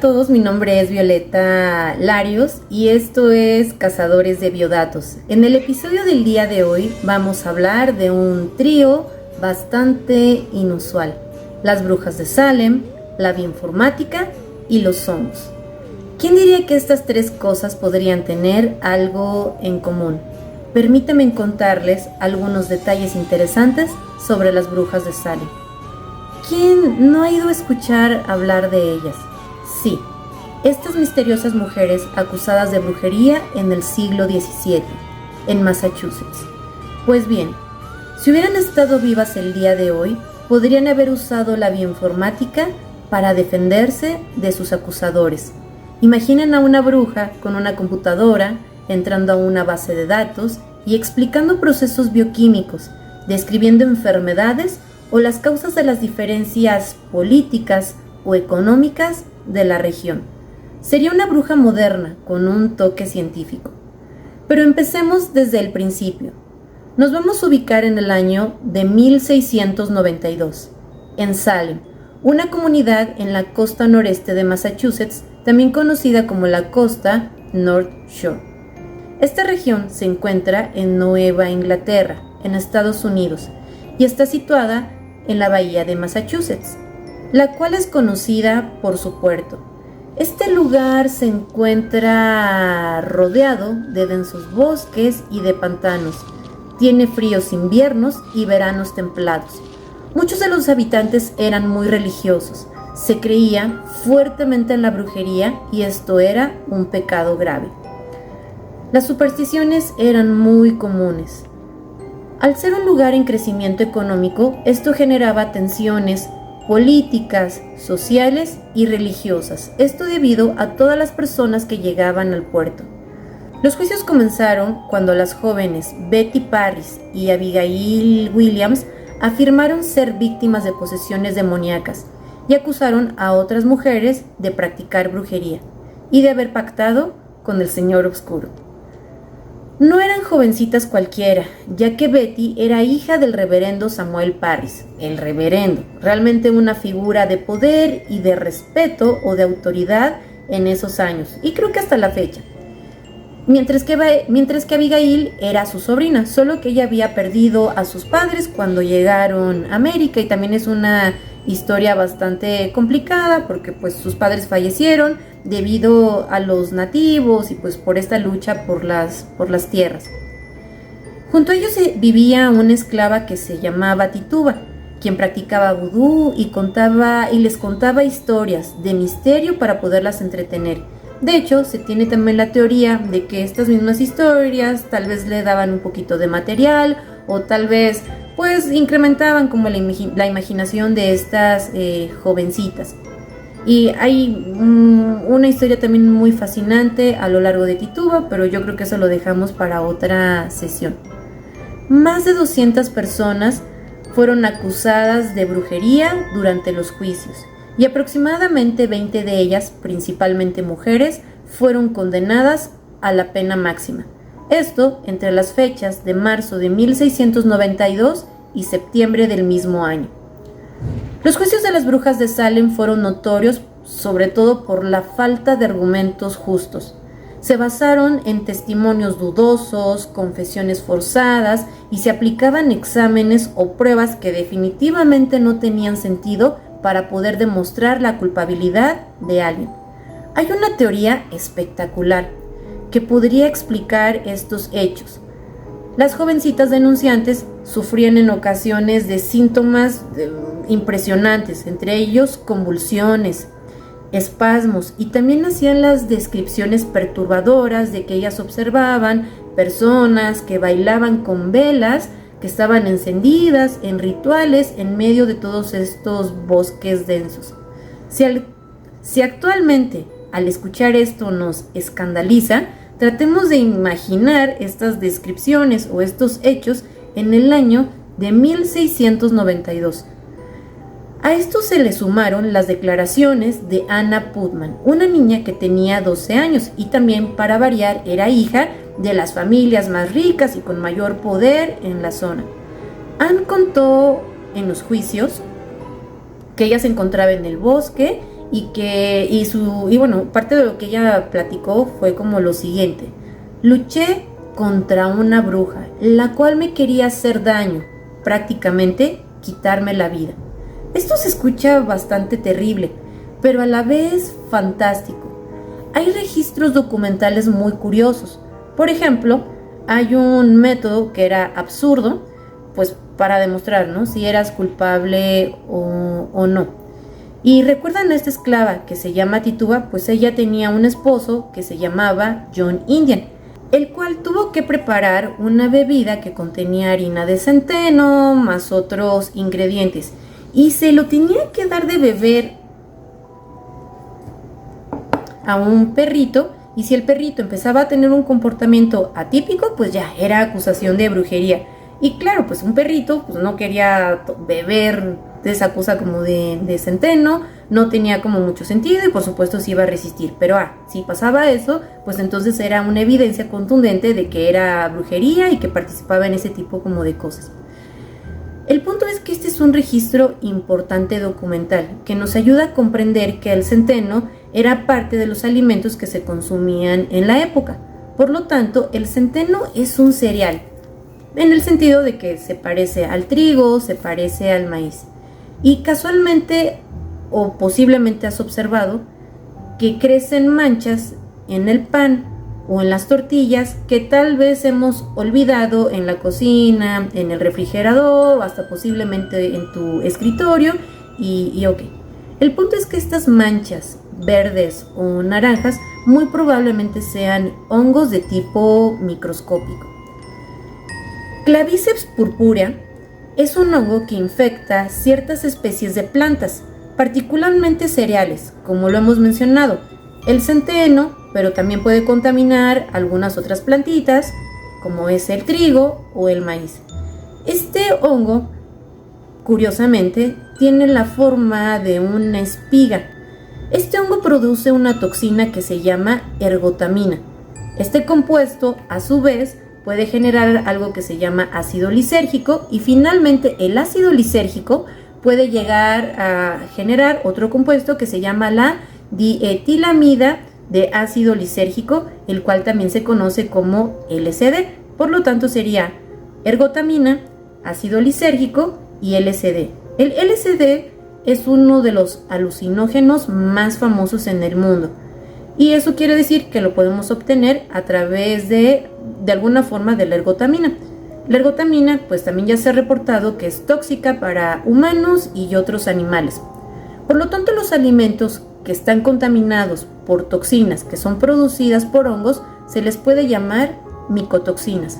a todos, mi nombre es Violeta Larios y esto es Cazadores de Biodatos. En el episodio del día de hoy vamos a hablar de un trío bastante inusual: las brujas de Salem, la bioinformática y los hongos. ¿Quién diría que estas tres cosas podrían tener algo en común? Permítanme contarles algunos detalles interesantes sobre las brujas de Salem. ¿Quién no ha ido a escuchar hablar de ellas? Sí, estas misteriosas mujeres acusadas de brujería en el siglo XVII, en Massachusetts. Pues bien, si hubieran estado vivas el día de hoy, podrían haber usado la bioinformática para defenderse de sus acusadores. Imaginen a una bruja con una computadora entrando a una base de datos y explicando procesos bioquímicos, describiendo enfermedades o las causas de las diferencias políticas o económicas de la región. Sería una bruja moderna con un toque científico. Pero empecemos desde el principio. Nos vamos a ubicar en el año de 1692, en Salem, una comunidad en la costa noreste de Massachusetts, también conocida como la costa North Shore. Esta región se encuentra en Nueva Inglaterra, en Estados Unidos, y está situada en la bahía de Massachusetts, la cual es conocida por su puerto. Este lugar se encuentra rodeado de densos bosques y de pantanos. Tiene fríos inviernos y veranos templados. Muchos de los habitantes eran muy religiosos. Se creía fuertemente en la brujería y esto era un pecado grave. Las supersticiones eran muy comunes. Al ser un lugar en crecimiento económico, esto generaba tensiones políticas, sociales y religiosas. Esto debido a todas las personas que llegaban al puerto. Los juicios comenzaron cuando las jóvenes Betty Parris y Abigail Williams afirmaron ser víctimas de posesiones demoníacas y acusaron a otras mujeres de practicar brujería y de haber pactado con el Señor Oscuro. No eran jovencitas cualquiera, ya que Betty era hija del reverendo Samuel Parris, el reverendo, realmente una figura de poder y de respeto o de autoridad en esos años, y creo que hasta la fecha. Mientras que Abigail era su sobrina, solo que ella había perdido a sus padres cuando llegaron a América, y también es una historia bastante complicada porque pues sus padres fallecieron debido a los nativos y pues por esta lucha por las tierras. Junto a ellos vivía una esclava que se llamaba Tituba, quien practicaba vudú y les contaba historias de misterio para poderlas entretener. De hecho, se tiene también la teoría de que estas mismas historias tal vez le daban un poquito de material o tal vez pues incrementaban como la imaginación de estas jovencitas. Y hay una historia también muy fascinante a lo largo de Tituba, pero yo creo que eso lo dejamos para otra sesión. Más de 200 personas fueron acusadas de brujería durante los juicios y aproximadamente 20 de ellas, principalmente mujeres, fueron condenadas a la pena máxima. Esto entre las fechas de marzo de 1692 y septiembre del mismo año. Los juicios de las brujas de Salem fueron notorios sobre todo por la falta de argumentos justos. Se basaron en testimonios dudosos, confesiones forzadas y se aplicaban exámenes o pruebas que definitivamente no tenían sentido para poder demostrar la culpabilidad de alguien. Hay una teoría espectacular que podría explicar estos hechos. Las jovencitas denunciantes sufrían en ocasiones de síntomas impresionantes, entre ellos convulsiones, espasmos, y también hacían las descripciones perturbadoras de que ellas observaban personas que bailaban con velas que estaban encendidas en rituales en medio de todos estos bosques densos. Si actualmente al escuchar esto nos escandaliza, tratemos de imaginar estas descripciones o estos hechos en el año de 1692. A esto se le sumaron las declaraciones de Anna Putnam, una niña que tenía 12 años y también, para variar, era hija de las familias más ricas y con mayor poder en la zona. Anne contó en los juicios que ella se encontraba en el bosque y bueno, parte de lo que ella platicó fue como lo siguiente: luché contra una bruja, la cual me quería hacer daño, prácticamente quitarme la vida. Esto se escucha bastante terrible, pero a la vez fantástico. Hay registros documentales muy curiosos. Por ejemplo, hay un método que era absurdo, pues para demostrar, ¿no?, si eras culpable o no. Y recuerdan a esta esclava que se llama Tituba, pues ella tenía un esposo que se llamaba John Indian, el cual tuvo que preparar una bebida que contenía harina de centeno más otros ingredientes, y se lo tenía que dar de beber a un perrito, y si el perrito empezaba a tener un comportamiento atípico, pues ya era acusación de brujería. Y claro, pues un perrito pues no quería beber de esa cosa como de centeno, no tenía como mucho sentido y por supuesto se iba a resistir. Pero si pasaba eso, pues entonces era una evidencia contundente de que era brujería y que participaba en ese tipo como de cosas. El punto es que este es un registro importante documental que nos ayuda a comprender que el centeno era parte de los alimentos que se consumían en la época. Por lo tanto, el centeno es un cereal, en el sentido de que se parece al trigo, se parece al maíz. Y casualmente o posiblemente has observado que crecen manchas en el pan o en las tortillas que tal vez hemos olvidado en la cocina, en el refrigerador o hasta posiblemente en tu escritorio y ok. El punto es que estas manchas verdes o naranjas muy probablemente sean hongos de tipo microscópico. Claviceps purpurea es un hongo que infecta ciertas especies de plantas, particularmente cereales, como lo hemos mencionado, el centeno, pero también puede contaminar algunas otras plantitas, como es el trigo o el maíz. Este hongo, curiosamente, tiene la forma de una espiga. Este hongo produce una toxina que se llama ergotamina. Este compuesto, a su vez, puede generar algo que se llama ácido lisérgico y finalmente el ácido lisérgico puede llegar a generar otro compuesto que se llama la dietilamida de ácido lisérgico, el cual también se conoce como LSD. Por lo tanto sería ergotamina, ácido lisérgico y LSD. El LSD es uno de los alucinógenos más famosos en el mundo. Y eso quiere decir que lo podemos obtener a través de alguna forma de la ergotamina. La ergotamina pues también ya se ha reportado que es tóxica para humanos y otros animales. Por lo tanto, los alimentos que están contaminados por toxinas que son producidas por hongos se les puede llamar micotoxinas.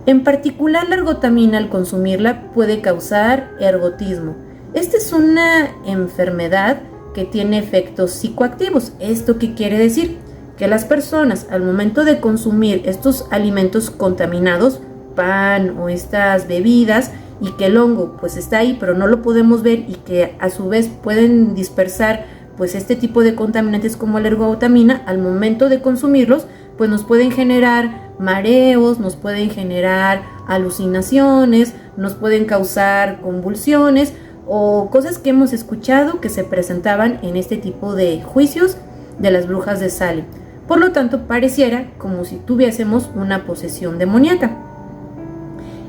En particular, la ergotamina al consumirla puede causar ergotismo. Esta es una enfermedad que tiene efectos psicoactivos. ¿Esto qué quiere decir? Que las personas al momento de consumir estos alimentos contaminados, pan o estas bebidas, y que el hongo pues está ahí pero no lo podemos ver y que a su vez pueden dispersar pues este tipo de contaminantes como la ergotamina, al momento de consumirlos pues nos pueden generar mareos, nos pueden generar alucinaciones, nos pueden causar convulsiones o cosas que hemos escuchado que se presentaban en este tipo de juicios de las brujas de Salem. Por lo tanto, pareciera como si tuviésemos una posesión demoníaca.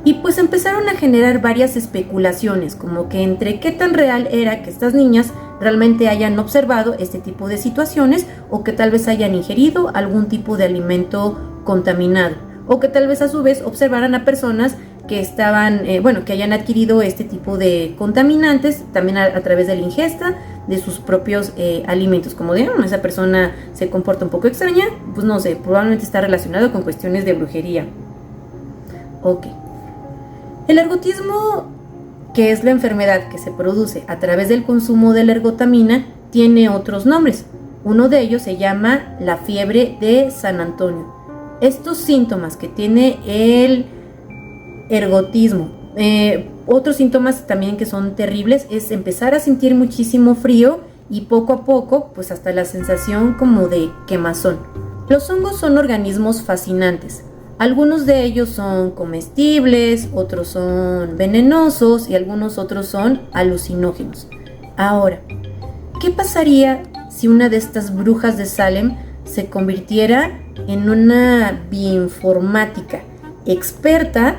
Y pues empezaron a generar varias especulaciones, como que entre qué tan real era que estas niñas realmente hayan observado este tipo de situaciones o que tal vez hayan ingerido algún tipo de alimento contaminado o que tal vez a su vez observaran a personas que estaban, que hayan adquirido este tipo de contaminantes también a través de la ingesta de sus propios alimentos. Como dijeron, esa persona se comporta un poco extraña, pues no sé, probablemente está relacionado con cuestiones de brujería. Ok. El ergotismo, que es la enfermedad que se produce a través del consumo de la ergotamina, tiene otros nombres. Uno de ellos se llama la fiebre de San Antonio. Estos síntomas que tiene el ergotismo, otros síntomas también que son terribles, es empezar a sentir muchísimo frío y poco a poco, pues hasta la sensación como de quemazón. Los hongos son organismos fascinantes. Algunos de ellos son comestibles, otros son venenosos y algunos otros son alucinógenos. Ahora, ¿Qué pasaría si una de estas brujas de Salem se convirtiera en una bioinformática experta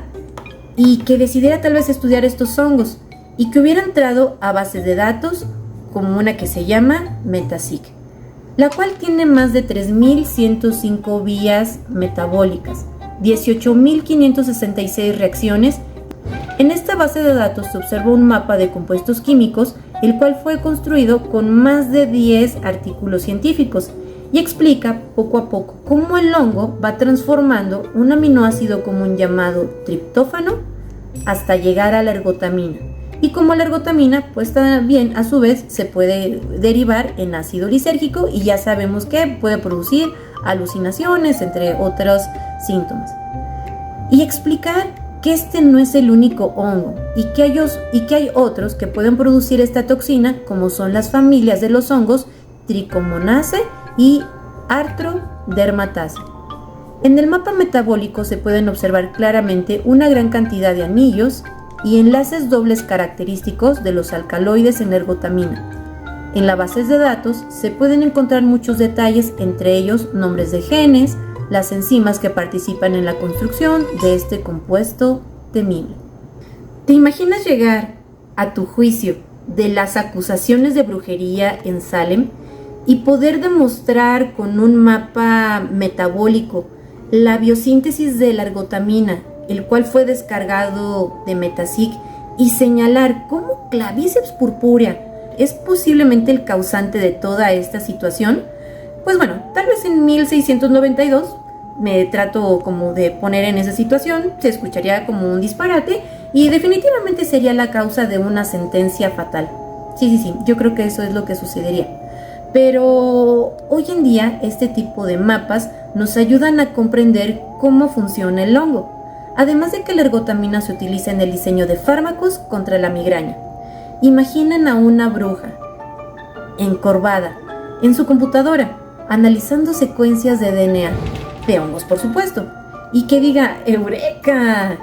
y que decidiera tal vez estudiar estos hongos y que hubiera entrado a bases de datos como una que se llama Metaseq, la cual tiene más de 3.105 vías metabólicas, 18.566 reacciones? En esta base de datos se observa un mapa de compuestos químicos, el cual fue construido con más de 10 artículos científicos y explica poco a poco cómo el hongo va transformando un aminoácido común llamado triptófano hasta llegar a la ergotamina. Y como la ergotamina, pues también a su vez se puede derivar en ácido lisérgico y ya sabemos que puede producir alucinaciones, entre otros síntomas. Y explicar que este no es el único hongo y que hay otros que pueden producir esta toxina, como son las familias de los hongos Trichomonaceae y Arthrodermataceae. En el mapa metabólico se pueden observar claramente una gran cantidad de anillos y enlaces dobles característicos de los alcaloides en ergotamina. En las bases de datos se pueden encontrar muchos detalles, entre ellos nombres de genes, las enzimas que participan en la construcción de este compuesto temible. ¿Te imaginas llegar a tu juicio de las acusaciones de brujería en Salem y poder demostrar con un mapa metabólico la biosíntesis de la ergotamina, el cual fue descargado de Metaseq, y señalar cómo Clavíceps purpúrea es posiblemente el causante de toda esta situación? Pues bueno, tal vez en 1692 me trato como de poner en esa situación, se escucharía como un disparate y definitivamente sería la causa de una sentencia fatal. Sí, yo creo que eso es lo que sucedería. Pero hoy en día este tipo de mapas nos ayudan a comprender cómo funciona el hongo, además de que la ergotamina se utiliza en el diseño de fármacos contra la migraña. Imaginen a una bruja encorvada en su computadora analizando secuencias de DNA, de hongos por supuesto, y que diga ¡Eureka!,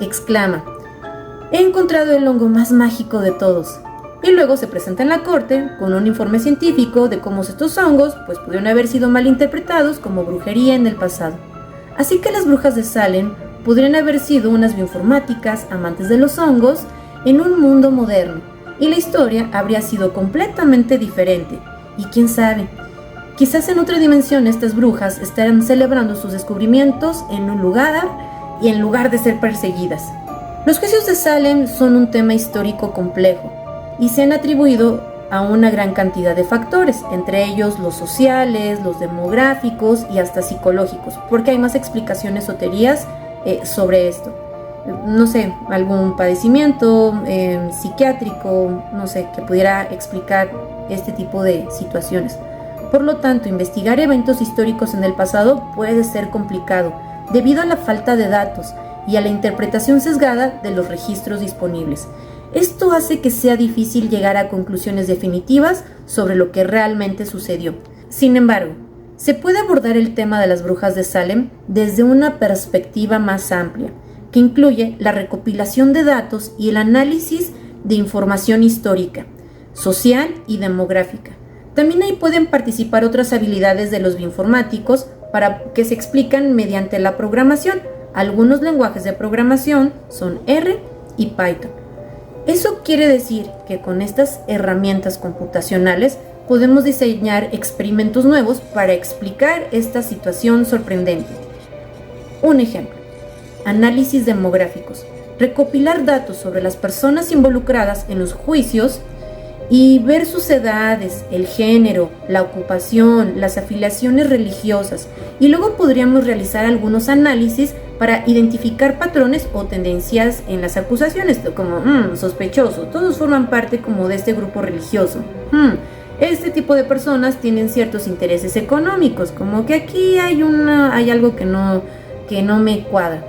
exclama: he encontrado el hongo más mágico de todos. Y luego se presenta en la corte con un informe científico de cómo estos hongos pues pudieron haber sido malinterpretados como brujería en el pasado. Así que las brujas de Salem podrían haber sido unas bioinformáticas amantes de los hongos en un mundo moderno, y la historia habría sido completamente diferente. Y quién sabe, quizás en otra dimensión estas brujas estarán celebrando sus descubrimientos en un lugar y en lugar de ser perseguidas. Los juicios de Salem son un tema histórico complejo y se han atribuido a una gran cantidad de factores, entre ellos los sociales, los demográficos y hasta psicológicos, porque hay más explicaciones o teorías sobre esto. No sé, algún padecimiento psiquiátrico, no sé, que pudiera explicar este tipo de situaciones. Por lo tanto, investigar eventos históricos en el pasado puede ser complicado, debido a la falta de datos y a la interpretación sesgada de los registros disponibles. Esto hace que sea difícil llegar a conclusiones definitivas sobre lo que realmente sucedió. Sin embargo, se puede abordar el tema de las brujas de Salem desde una perspectiva más amplia, que incluye la recopilación de datos y el análisis de información histórica, social y demográfica. También ahí pueden participar otras habilidades de los bioinformáticos para que se explican mediante la programación. Algunos lenguajes de programación son R y Python. Eso quiere decir que con estas herramientas computacionales podemos diseñar experimentos nuevos para explicar esta situación sorprendente. Un ejemplo: análisis demográficos. Recopilar datos sobre las personas involucradas en los juicios y ver sus edades, el género, la ocupación, las afiliaciones religiosas, y luego podríamos realizar algunos análisis para identificar patrones o tendencias en las acusaciones, como sospechoso, todos forman parte como de este grupo religioso. Este tipo de personas tienen ciertos intereses económicos, como que aquí hay algo que no me cuadra.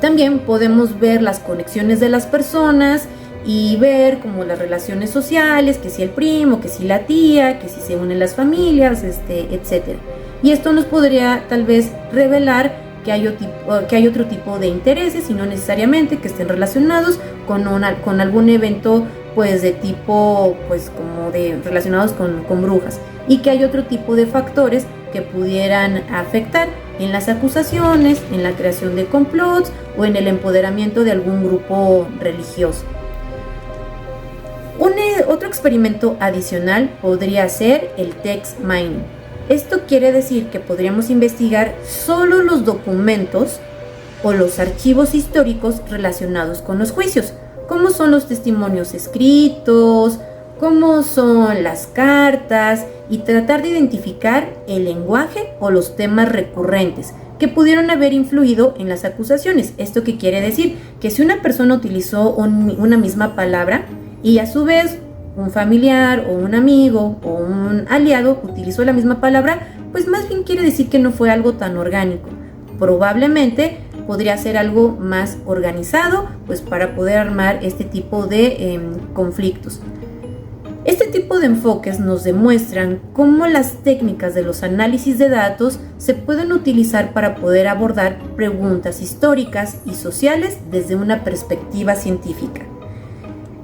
También podemos ver las conexiones de las personas y ver como las relaciones sociales, que si el primo, que si la tía, que si se unen las familias, etc. Y esto nos podría tal vez revelar que hay otro tipo de intereses y no necesariamente que estén relacionados con algún evento pues de tipo, pues como de relacionados con brujas, y que hay otro tipo de factores que pudieran afectar en las acusaciones, en la creación de complots o en el empoderamiento de algún grupo religioso. Otro experimento adicional podría ser el text mining. Esto quiere decir que podríamos investigar solo los documentos o los archivos históricos relacionados con los juicios, como son los testimonios escritos, como son las cartas, y tratar de identificar el lenguaje o los temas recurrentes que pudieron haber influido en las acusaciones. ¿Esto qué quiere decir? Que si una persona utilizó una misma palabra y a su vez un familiar o un amigo o un aliado utilizó la misma palabra, pues más bien quiere decir que no fue algo tan orgánico. Probablemente podría ser algo más organizado, pues para poder armar este tipo de conflictos. Este tipo de enfoques nos demuestran cómo las técnicas de los análisis de datos se pueden utilizar para poder abordar preguntas históricas y sociales desde una perspectiva científica.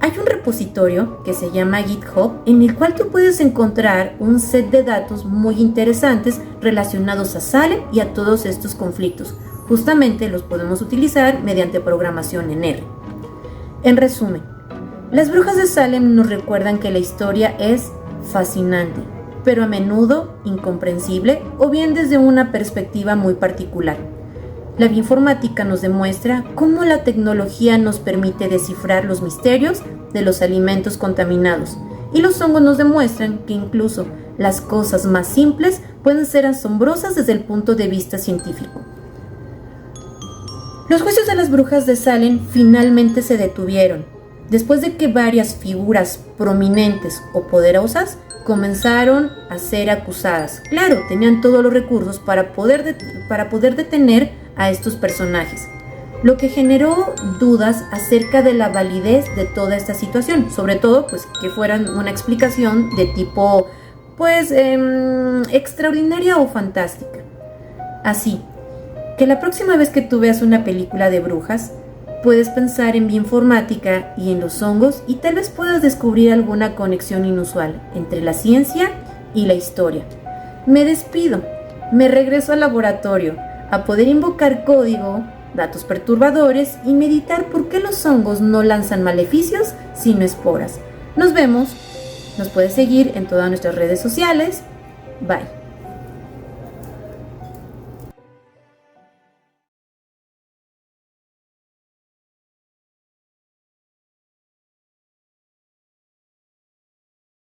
Hay un repositorio que se llama GitHub en el cual tú puedes encontrar un set de datos muy interesantes relacionados a Salem y a todos estos conflictos. Justamente los podemos utilizar mediante programación en R. En resumen, las brujas de Salem nos recuerdan que la historia es fascinante, pero a menudo incomprensible o bien desde una perspectiva muy particular. La bioinformática nos demuestra cómo la tecnología nos permite descifrar los misterios de los alimentos contaminados, y los hongos nos demuestran que incluso las cosas más simples pueden ser asombrosas desde el punto de vista científico. Los juicios de las brujas de Salem finalmente se detuvieron, después de que varias figuras prominentes o poderosas comenzaron a ser acusadas. Claro, tenían todos los recursos para poder detener a estos personajes, lo que generó dudas acerca de la validez de toda esta situación, sobre todo pues que fueran una explicación de tipo extraordinaria o fantástica. Así que la próxima vez que tú veas una película de brujas, puedes pensar en bioinformática y en los hongos y tal vez puedas descubrir alguna conexión inusual entre la ciencia y la historia. Me despido, me regreso al laboratorio a poder invocar código, datos perturbadores y meditar por qué los hongos no lanzan maleficios sino esporas. Nos vemos, nos puedes seguir en todas nuestras redes sociales. Bye.